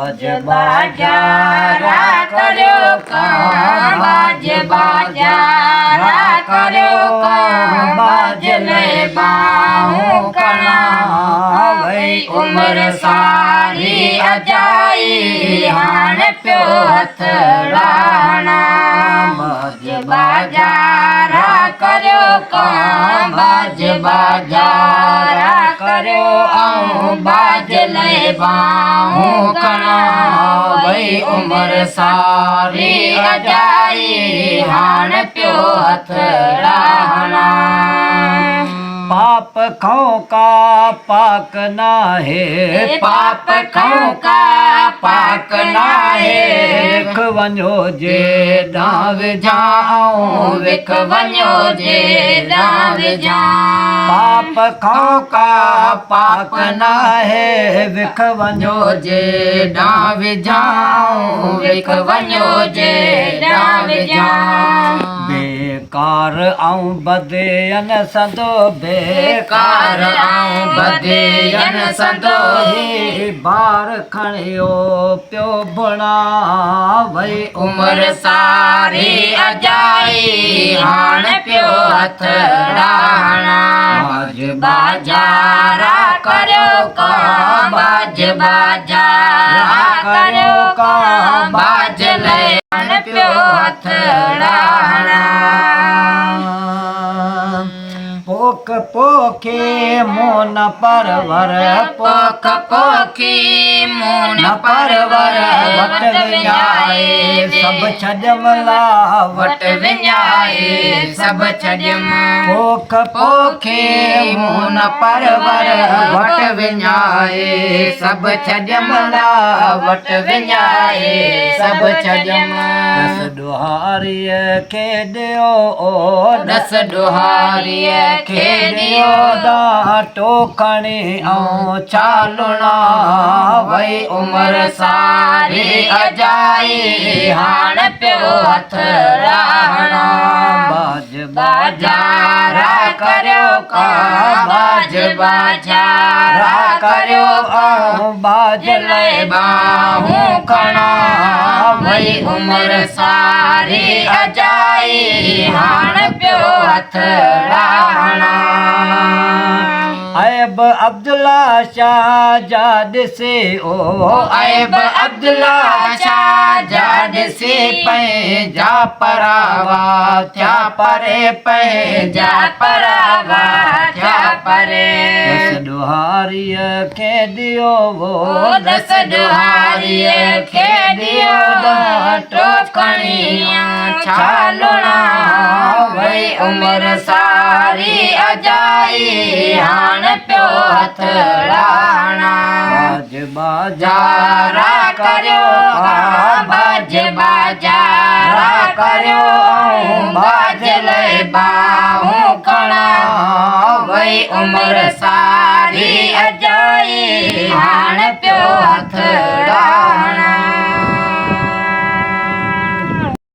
बाज बाजारा कर्यो काम बाज बाजारा कर्यो काम बाज ले बाहूं कणा वही उम्र सारी अजाई हाण प्यो हथड़ाणा बाज बाजारा कर्यो काम बाज बाजारा कर्यो बाज ले बाहूं कणा वही उम्र सारी अजाई हाण प्यो हथड़ाणा पाप खाओ का पाक ना है पाप खाओ का पाक ना है विख वञो जे दाव जाऊं विख वञो जे दाव जाऊं पाप खाओ का पाक ना है विख वञो जे दाव जाऊं विख वञो जे दाव जाऊं बेकार आऊं बदेयन संदो बेकार आऊं बदेयन संदो ही बार खणियो प्यो बुणा वही उम्र सारी अजाई हाण प्यो हथड़ाणा बाज बाजारा कर्यो काम बाज बाजारा कर्यो काम बाज ले हाण प्यो हथड़ाणा पोख पोखे मोन परवर पोख पोखी मोन परवर वट विञाए सब छॾमला वट विञाए सब छॾम पोख पोखे मोन परवर वट विञाए सब छॾमला वट विञाए सब छॾम दस ॾुहारीअ खे ॾियो ओ दस ॾुहारीअ खे ॾियो ॾाटो खणी ऐं चालुणा वही उम्र सारी अजाई हाण प्यो हथड़ाणा बाज बाजारा कर्यो काम बाज बाजारा कर्यो बाज ले बाहूं कणा वही उम्र सारी अजाई हाण प्यो हथड़ाणा ऐब अब्दुल्ला शाह जा ॾिसे ओ ऐब अब्दुल्ला शाह जा ॾिसे पंहिंजा परावा थिया परे पंहिंजा परावा थिया परे दस ॾुहारीअ खे ॾियो वो दस ॾुहारीअ खे ॾियो ॾाटो खणी चालुणा वही उम्र सारी अजाई हाण प्यो हथड़ाणा बाज बाजारा कर्यो काम बाज बाजारा कर्यो बाज ले बाहूं कणा वही उम्र सारी अजाई हाण प्यो हथड़ाणा